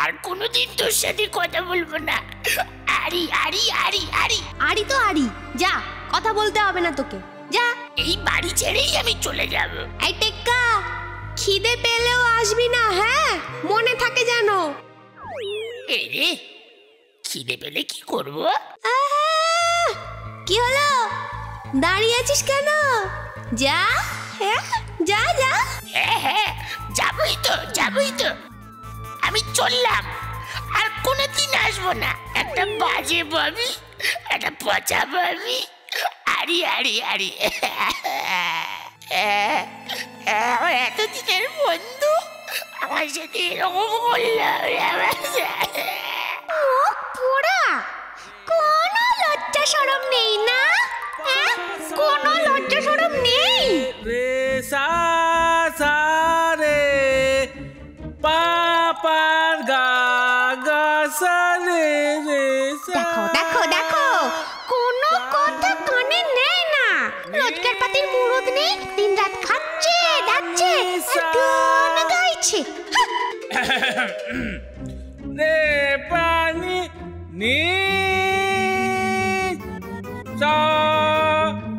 আর কোনোদিন তোর সাথে কথা বলবো না। আরি আরি আরি আরি আরি তো আরি, যা, কথা বলতে হবে না তোকে, যা। এই বাড়ি ছেড়েই আমি চলে যাব। এই টেক্কা, খিদে পেলেও আসবি না, হ্যাঁ, মনে থাকে যেন। এই রে, খিদে পেলে কি করব? কি হলো, দাঁড়িয়ে আছিস কেন? যা, হ্যাঁ যা যা। হ্যাঁ হ্যাঁ, যাবই তো যাবই তো, আমি চললাম, আর কোনোদিন আসবো না। একটা বাজে ববি, একটা পচা ববি। আরি আরি আরি, এতদিনের বন্ধু আমার সাথে এরকম করলো। পোড়া, কোনো লজ্জা শরম নেই না? কোনো লজ্জা শরম নেই? রে সা সা রে পা পা গা গা সা রে রে সা। দেখো দেখো দেখো, কোনো কথা কানে নেই না। রোজগার পাতির মুরুদ নেই, দিন রাত খাচ্ছে যাচ্ছে আর গান গাইছে। রে পানি নি সা।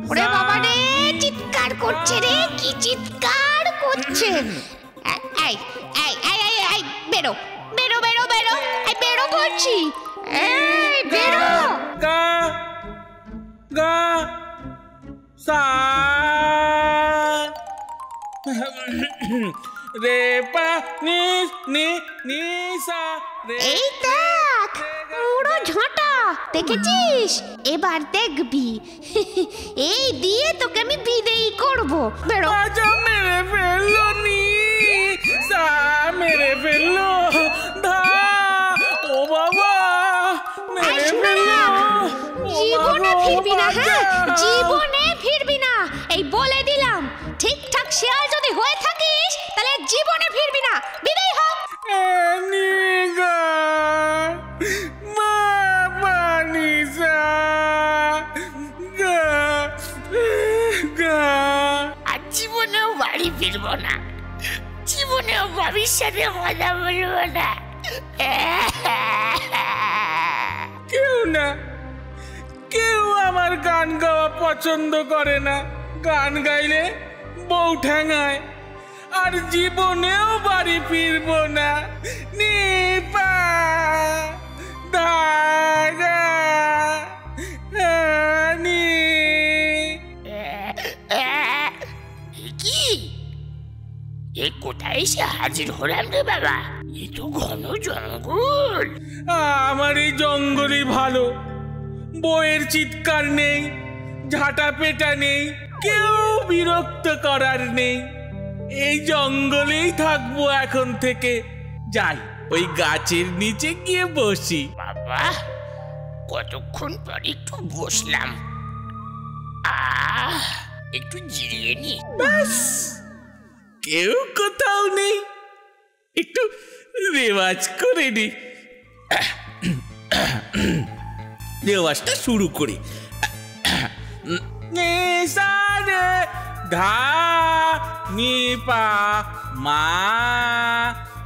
ওরে বাবা রে, চিৎকার করছে রে, কি চিৎকার করছে! এই এই এই এই এই, বেরো বেরো বেরো বেরো, এই বেরো বলছি, এই বেরো। গা গা সা রে পা নি নি নি সা রে। এই দেখ, পুরো ঝাঁটা, দেখেছিস? এবার দেখবি, এই দিয়ে তোকে আমি বিদেয়ী করব। বেরো। আজা মেরে ফেললো নি সা, মেরে ফেললো ধা। ও বাবা, মেরে ফেললো। জীবনে ফিরবি না, হ্যাঁ, জীবনে ফিরবি না, এই বলে দিলাম। ঠিকঠাক শেয়াল যদি হয়ে থাকিস তাহলে জীবনে ফিরবি না, বিদায় হ। নিগা মা পানি সা গা গা। আর জীবনেও বাড়ি ফিরবো না, জীবনেও বাবির সাথে কথা বলবো না। কেউ না, কেউ আমার গান গাওয়া পছন্দ করে না। গান গাইলে বউ ঠ্যাঙায়, আর জীবনেও বাড়ি ফিরবো না। নিপা ধাগা নি। কি এ কোথায় এসে হাজির হলাম রে বাবা? এ তো ঘন জঙ্গল। আমার এই জঙ্গলই ভালো, বউয়ের চিৎকার নেই, ঝাঁটা পেটা নেই, কেউ বিরক্ত করার নেই। এই জঙ্গলেই থাকবো এখন থেকে। যাই, ওই গাছের নিচে গিয়ে বসি। বাবা, কতক্ষণ পর একটু বসলাম, একটু জিরিয়ে নি। ব্যাস, কেউ কোথাও নেই, একটু রেওয়াজ করে নি। রেওয়াজটা শুরু করি। নি সা রে ধা নি পা মা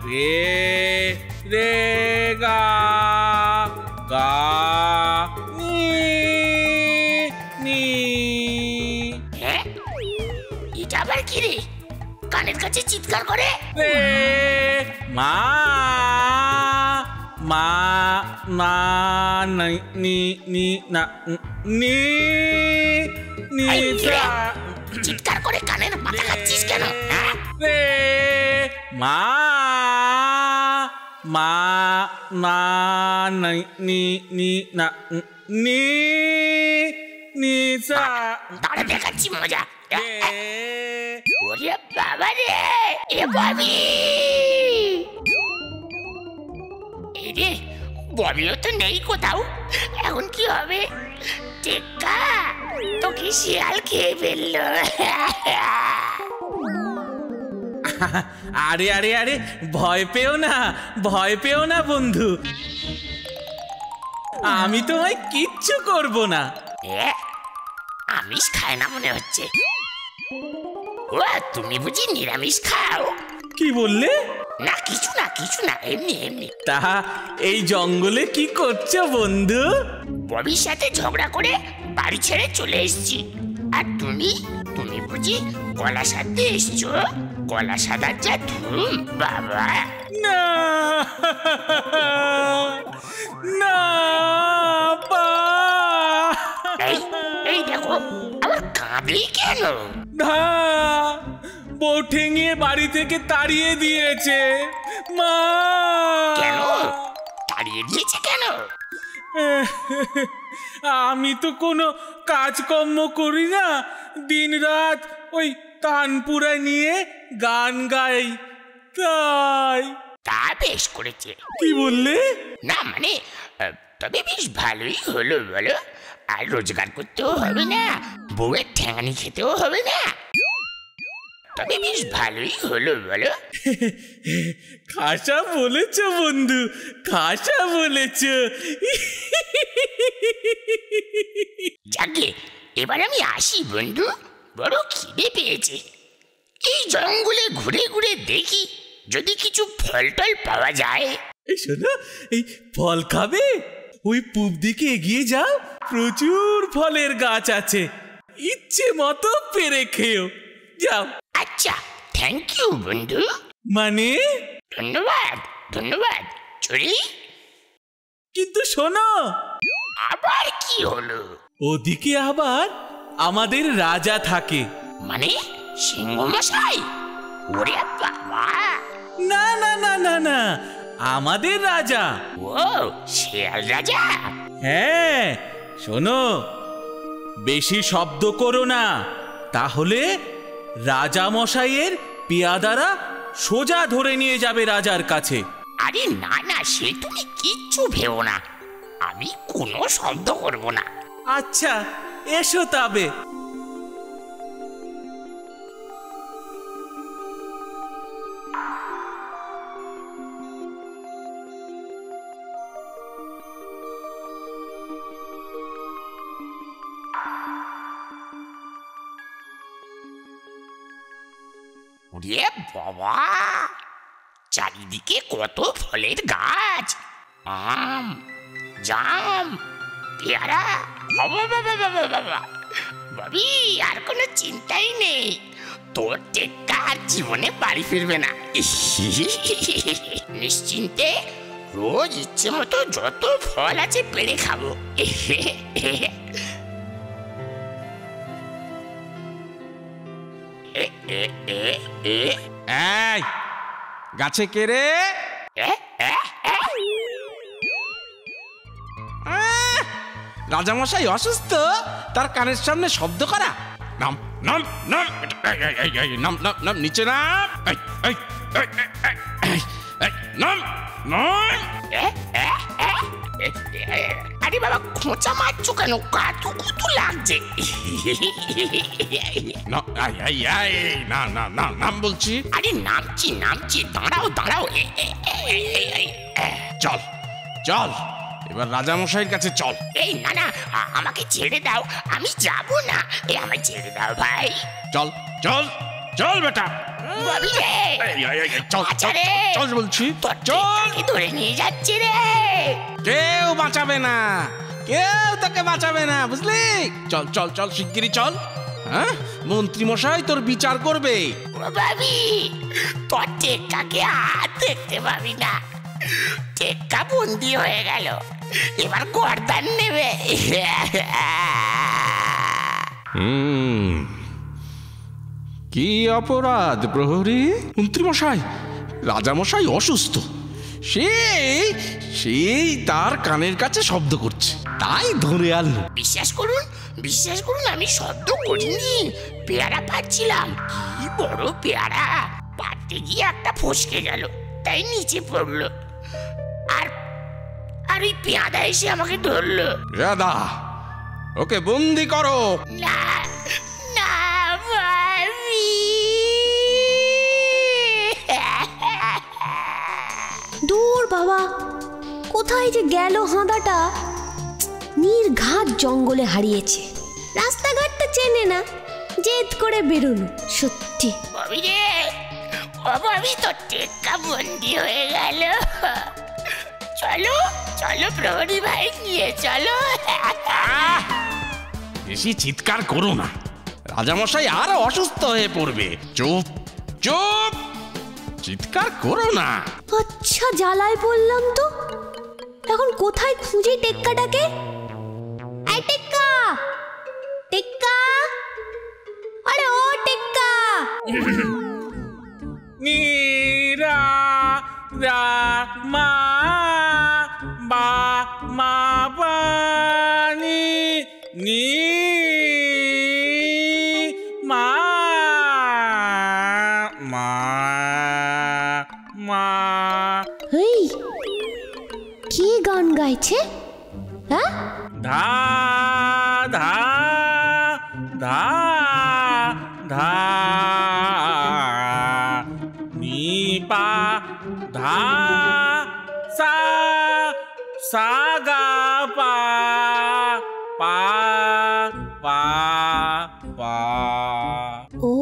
রে রে গা গা নি নি। হ্যাঁ, এটা আবার কি রে? কানের কাছে চিৎকার করে। রে মা মা না নি নি না নি নি এই সা। চিৎকার করে কানের মাথা খাচ্ছিস কেন? রে মা মা না নি নি না নি নি সা। তাহলে দেখাচ্ছি মজা। ওরে বাবা রে, এ ববি! এই রে, ববিও তো নেই কোথাও, এখন কি হবে? টেক্কা, তোকে শিয়াল খেয়ে ফেললো। আরে আরে আরে, ভয় পেও না, ভয় পেও না বন্ধু, আমি তোমায় কিচ্ছু করব না। আমিষ খায় না মনে হচ্ছে। ও, তুমি বুঝি নিরামিষ খাও? কি বললে? না কিছু না এমনি এমনি। তা এই জঙ্গলে কি করছো বন্ধু? ববির সাথে ঝগড়া করে বাড়ি ছেড়ে চলে এসেছি। আর তুমি বুঝি গলা সাধতে এসছো? গলা সাধার যা ধুম বাবা। না না পা। এই দেখো আবার কাঁদে কেন? ধা বউ ঠেঙিয়ে বাড়ি থেকে তাড়িয়ে দিয়েছে মা। কেন তাড়িয়ে দিয়েছে কেন? আমি তো কোনো কাজকর্ম করি না, দিন রাত ওই তানপুরা নিয়ে গান গাই, তাই। তা বেশ করেছে। কি বললে? না মানে তবে বেশ ভালোই হলো বলো। আর রোজগার করতেও হবে না, বউয়ের ঠ্যাঙানি খেতেও হবে না। তবে বেশ ভালোই হলো বলো। খাসা বলেছ বন্ধু, খাসা বলেছ। যাকে এবার আমি আসি বন্ধু, বড় খিদে পেয়েছে। এই জঙ্গলে ঘুরে ঘুরে দেখি যদি কিছু ফল টল পাওয়া যায়। এই শোনো, এই ফল খাবে? ওই পূব দিকে এগিয়ে যাও, প্রচুর ফলের গাছ আছে, ইচ্ছে মতো পেরে খেও। যাও। আচ্ছা, থ্যাংক ইউ বন্ধু। মানে? ধন্যবাদ ধন্যবাদ চুরি। কিন্তু শোনো, আবার কি হলো? ওদিকে আবার আমাদের রাজা থাকে। মানে সিংহ মশাই? ওরে বাবা! না না না না না, আমাদের রাজা। ও শিয়াল রাজা? হ্যাঁ, শোনো, বেশি শব্দ করো না, তাহলে রাজা মশাইয়ের পেয়াদারা সোজা ধরে নিয়ে যাবে রাজার কাছে। আরে না না, সে তুমি কিচ্ছু ভেবো না, আমি কোনো শব্দ করব না। আচ্ছা, এসো তবে। ওরে বাবা, চারিদিকে কত ফলের গাছ, আম, জাম, পেয়ারা। বাবা বাবা বাবা বাবা, ভাবি আর কোনো চিন্তাই নেই, তোর টেক্কা আর জীবনে বাড়ি ফিরবে না। নিশ্চিন্তে রোজ ইচ্ছে মতো যত ফল আছে পেড়ে খাবো। এই গাছে কে রে? রাজামশাই অসুস্থ, তার কানের সামনে শব্দ করা। নাম নাম নাম নাম নাম নাম, নিচে নাম। নাম নাম। আরে বাবা, খোঁচা মারছো কেন? কাতু কুতু লাগছে। না না না, নাম বলছি। আরে নামছি নামছি, দাঁড়াও দাঁড়াও। চল চল, এবার রাজামশাইয়ের কাছে চল। এই না না, আমাকে ছেড়ে দাও, আমি যাব না। আমায় ছেড়ে দাও ভাই। চল চল চল বেটা, ভাবি রে, চল আচ্ছা রে, চল বলছি। তোর চল, টেক্কাকে ধরে নিয়ে যাচ্ছে রে। কেউ বাঁচাবে না, কেউ তোকে বাঁচাবে না, বুঝলি? চল চল চল, শিগগিরই চল। হ্যাঁ, মন্ত্রী মশাই তোর বিচার করবে। ও ভাবি, তোর টেক্কাকে আর দেখতে পাবি না, টেক্কা বন্দি হয়ে গেল, এবার গর্দান নেবে। কি অপরাধ প্রহরী? মন্ত্রী মশাই, রাজা মশাই অসুস্থ, সেই তার কানের কাছে শব্দ করছে, তাই ধরে আনলো। বিশ্বাস করুন আমি শব্দ করিনি, পেয়ারা পাচ্ছিলাম, কি বড় পেয়ারা, পাড়তে গিয়ে একটা ফসকে গেল, তাই নিচে পড়লো, আর ওই পেয়াদা এসে আমাকে ধরলো। রাধা, ওকে বন্দি করো। না না ভাবি। দূর বাবা, কোথায় যে গেল হাঁদাটা? নির্ঘাত জঙ্গলে হারিয়েছে, রাস্তাঘাটটা চেনে না, জেদ করে বেরোলো। সত্যি ভাবি রে, ও ও ভাবি তো টেক্কা বন্দি হয়ে গেল। চলো চলো প্রহরী ভাই নিয়ে চলো। বেশি চিৎকার করো না, রাজামশাই আরো অসুস্থ হয়ে পড়বে। চুপ চুপ, চিৎকার করো না। আচ্ছা জ্বালায় বললাম তো, এখন কোথায় খুঁজি টেক্কাটাকে? এই টেক্কা, টেক্কা, আরে ও টেক্কা। নীরা রা মা বা মা বানি নি মা মা মা। এই কি গান গাইছে? হ্যাঁ, ধা ধা ধা ধা নি পা ধা সা সা গা পা পা পা পা। ও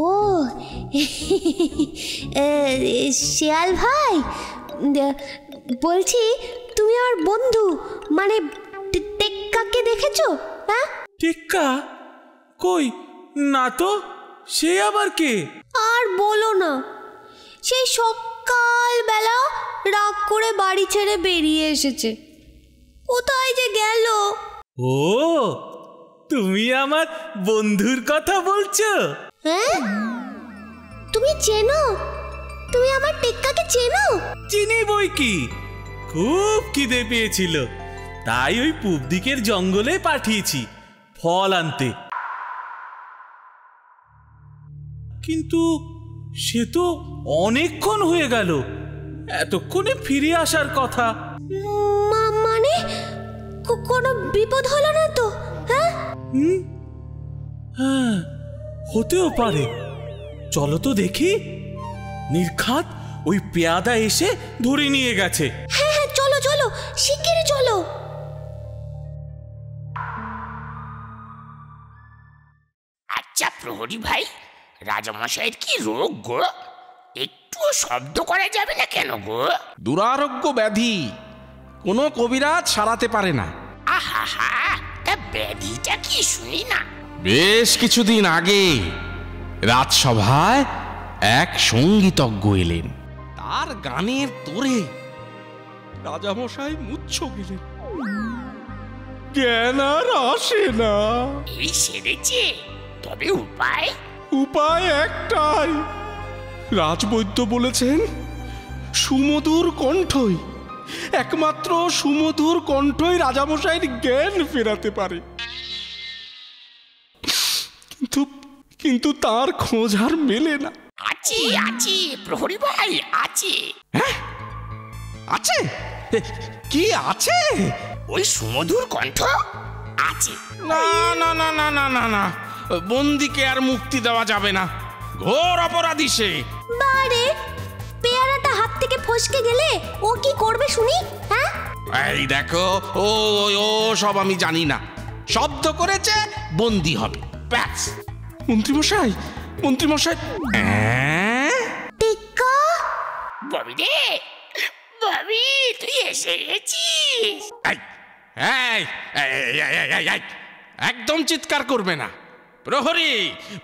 শিয়াল ভাই, বলছি তুমি আমার বন্ধু মানে টেক্কাকে দেখেছো? হ্যাঁ, টিক্কা কই না তো, সে আবার কে? আর বলো না, সেই সকালবেলা রাগ করে বাড়ি ছেড়ে বেরিয়ে এসেছে, কোথায় যে গেল। ও, তুমি আমার বন্ধুর কথা বলছো? হ্যাঁ, তুমি চেনো? তুমি আমার টেক্কাকে চেনো? চিনি বই কি, খুব খিদে পেয়েছিল, তাই ওই পূব দিকের জঙ্গলে পাঠিয়েছি ফল আনতে। কিন্তু সে তো অনেকক্ষণ হয়ে গেল, এতক্ষণে ফিরে আসার কথা। মানে কোনো বিপদ হলো না তো? হ্যাঁ, হ্যাঁ, হতেও পারে। চলো তো দেখি, নির্ঘাত ওই পেয়াদা এসে ধরে নিয়ে গেছে। হ্যাঁ হ্যাঁ, চলো চলো, শিগগিরই চলো। আচ্ছা প্রহরী ভাই, রাজামশাইয়ের কি রোগ গো? একটুও শব্দ করা যাবে না কেন গো? দুরারোগ্য ব্যাধি, কোনো কবিরাজ সারাতে পারে না। আহা হা, তা ব্যাধিটা কি শুনি না। বেশ কিছুদিন আগে রাজসভায় এক সঙ্গীতজ্ঞ এলেন, তার গানের তোরে রাজামশাই মুচ্ছ গেলেন, জ্ঞান আর আসে না। এই সেরেছে, তবে উপায়? উপায় একটাই, রাজবৈদ্য বলেছেন সুমধুর কণ্ঠই, একমাত্র সুমধুর কণ্ঠই রাজামশাইয়ের জ্ঞান ফেরাতে পারে। কিন্তু কিন্তু তার খোঁজ আর মেলে না। আছে আছে প্রহরী ভাই, আছে। হ্যাঁ, আছে? কি আছে? ওই সুমধুর কণ্ঠ আছে। না না না না না না না, বন্দিকে আর মুক্তি দেওয়া যাবে না, ঘোর অপরাধী সে। বারে, পেয়ারাটা হাত থেকে ফসকে গেলে ও কি করবে শুনি? হ্যাঁ, এই দেখো, ও ও সব আমি জানি না, শব্দ করেছে বন্দি হবে, ব্যাস। মন্ত্রীমশাই, মন্ত্রীমশাই, টেক্কা, ববি রে, ববি তুই এসে গেছিস। এই, একদম চিৎকার করবে না। প্রহরী,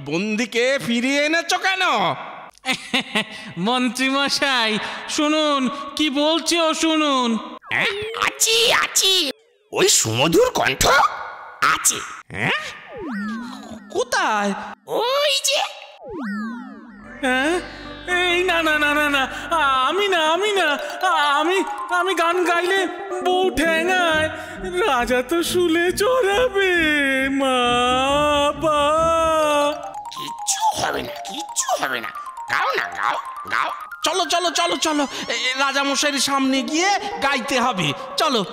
বন্দিকে ফিরিয়ে এনেছো কেন? মন্ত্রীমশাই শুনুন, কি বলছে ও শুনুন। আছি আছি, ওই সুমধুর কণ্ঠ আছে। হ্যাঁ, কোথায়? ওই যে। হ্যাঁ, এই না না না না না, আমি না আমি না, আমি আমি গান গাইলে বউ ঠেঙায়, রাজা তো শুলে চড়াবে। মা বা, কিচ্ছু হবে না, কিচ্ছু হবে না, গাও না, গাও গাও। চলো চলো চলো চলো, রাজামশাইয়ের সামনে গিয়ে গাইতে হবে, চলো।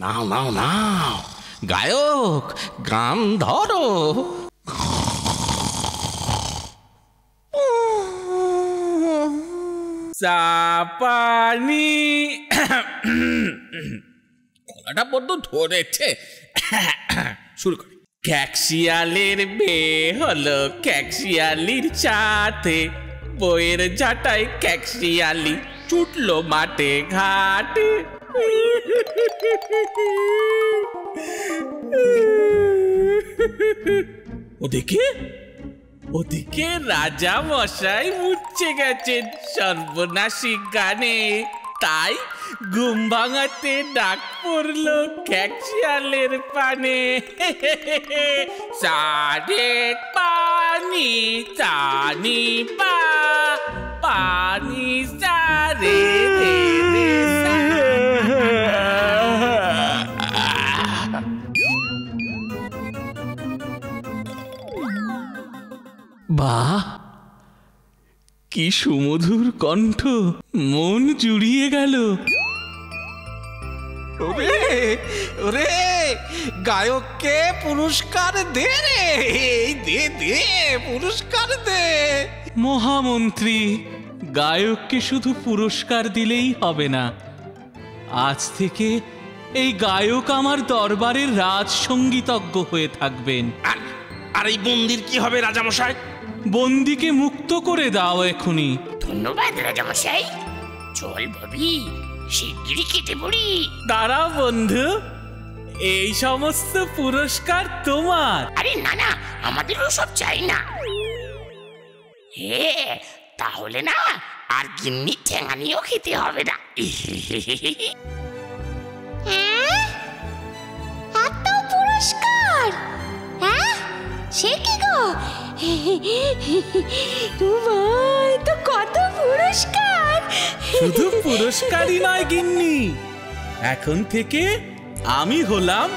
নাও নাও নাও, গায়ক গান ধরো। চা পানি। গলাটা বড্ড ধরেছে, শুরু করি। ক্যাকশিয়ালের বিয়ে হলো ক্যাকশিয়ালির সাথে, বইয়ের ঝাঁটায় ক্যাকশিয়ালি ছুটলো মাঠে ঘাটে। ওদিকে ওদিকে রাজা মশাই মুচ্ছে গেছেন সর্বনাশী গানে, তাই ঘুম ভাঙাতে ডাক পড়লো ক্যাকশিয়ালের পানে। সারে পানি চানি পা, পানি সারে রে রে সা। বাহ, কি সুমধুর কণ্ঠ, মন জুড়িয়ে গেল। ওরে ওরে, গায়ককে পুরস্কার দে রে, দে দে পুরস্কার দে। মহামন্ত্রী, গায়ককে শুধু পুরস্কার দিলেই হবে না, আজ থেকে এই গায়ক আমার দরবারের রাজসঙ্গীতজ্ঞ হয়ে থাকবেন। আর এই বন্দির কি হবে রাজামশাই? বন্দিকে মুক্ত করে দাও এখনই। ধন্যবাদ রাজামশাই। চল ভাবি, শিগগিরই কেটে পড়ি। দাঁড়াও বন্ধু, এই সমস্ত পুরস্কার তোমার। আরে না না, আমাদেরও সব চাই না। হে, তাহলে না আর গিন্নি ঠেঙানিও খেতে হবে না। হ্যাঁ, এত পুরস্কার? হ্যাঁ, সে কি গো? তোমার তো কত পুরস্কার! শুধু পুরস্কারই নয় গিন্নি, এখন থেকে আমি হলাম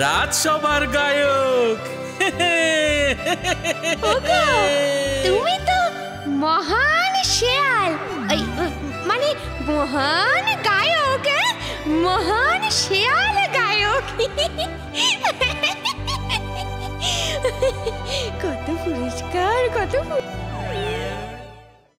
রাজসভার গায়ক। ওগো, তুমি তো মহান শেয়াল, মানে মহান গায়ক, মহান শেয়াল গায়ক। কত পুরস্কার, কত